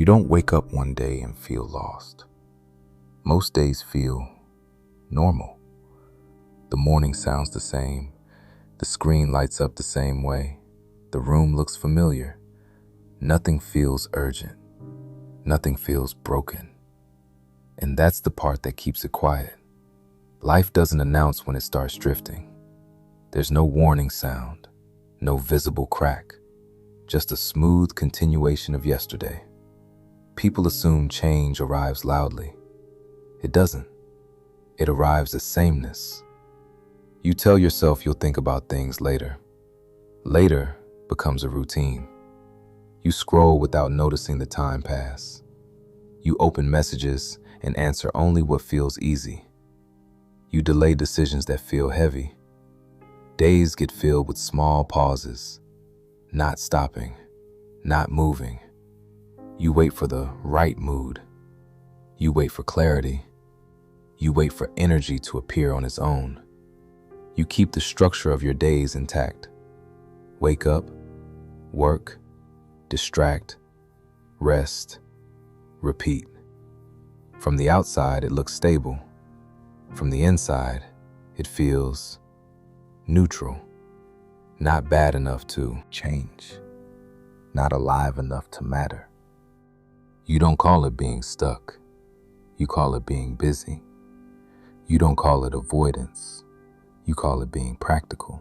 You don't wake up one day and feel lost. Most days feel normal. The morning sounds the same. The screen lights up the same way. The room looks familiar. Nothing feels urgent. Nothing feels broken. And that's the part that keeps it quiet. Life doesn't announce when it starts drifting. There's no warning sound, no visible crack, just a smooth continuation of yesterday. People assume change arrives loudly. It doesn't. It arrives as sameness. You tell yourself you'll think about things later. Later becomes a routine. You scroll without noticing the time pass. You open messages and answer only what feels easy. You delay decisions that feel heavy. Days get filled with small pauses, not stopping, not moving. You wait for the right mood. You wait for clarity. You wait for energy to appear on its own. You keep the structure of your days intact. Wake up, work, distract, rest, repeat. From the outside, it looks stable. From the inside, it feels neutral. Not bad enough to change. Not alive enough to matter. You don't call it being stuck. You call it being busy. You don't call it avoidance. You call it being practical.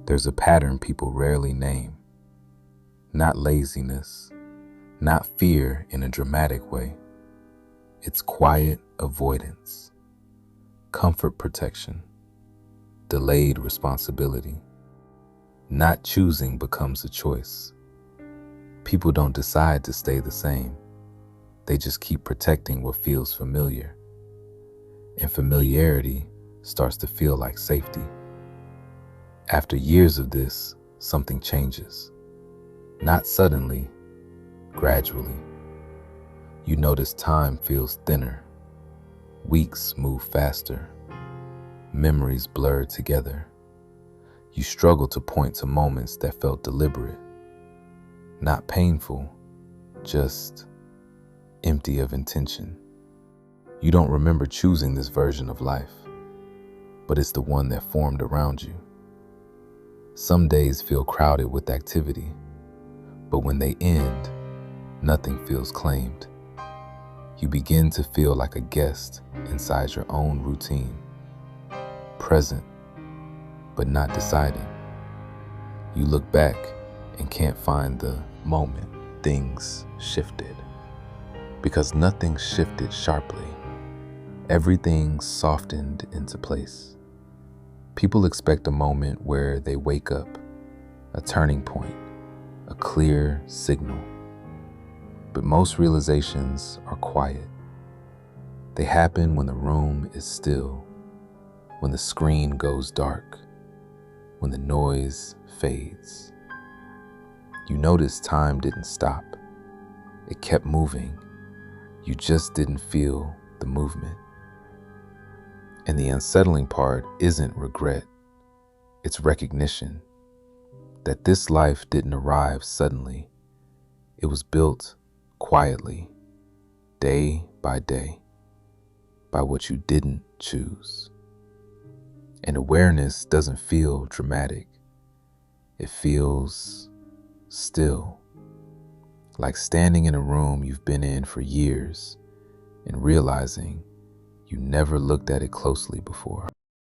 There's a pattern people rarely name. Not laziness, not fear in a dramatic way. It's quiet avoidance, comfort protection, delayed responsibility. Not choosing becomes a choice. People don't decide to stay the same. They just keep protecting what feels familiar. And familiarity starts to feel like safety. After years of this, something changes. Not suddenly, gradually. You notice time feels thinner. Weeks move faster. Memories blur together. You struggle to point to moments that felt deliberate. Not painful, just empty of intention. You don't remember choosing this version of life, but it's the one that formed around you. Some days feel crowded with activity, but when they end, nothing feels claimed. You begin to feel like a guest inside your own routine, present, but not deciding. You look back and can't find the moment things shifted, because nothing shifted sharply. Everything softened into place. People expect a moment where they wake up, a turning point, a clear signal. But most realizations are quiet. They happen when the room is still, when the screen goes dark, when the noise fades. You notice time didn't stop. It kept moving. You just didn't feel the movement. And the unsettling part isn't regret. It's recognition that this life didn't arrive suddenly. It was built quietly, day by day, by what you didn't choose. And awareness doesn't feel dramatic. It feels still, like standing in a room you've been in for years and realizing you never looked at it closely before.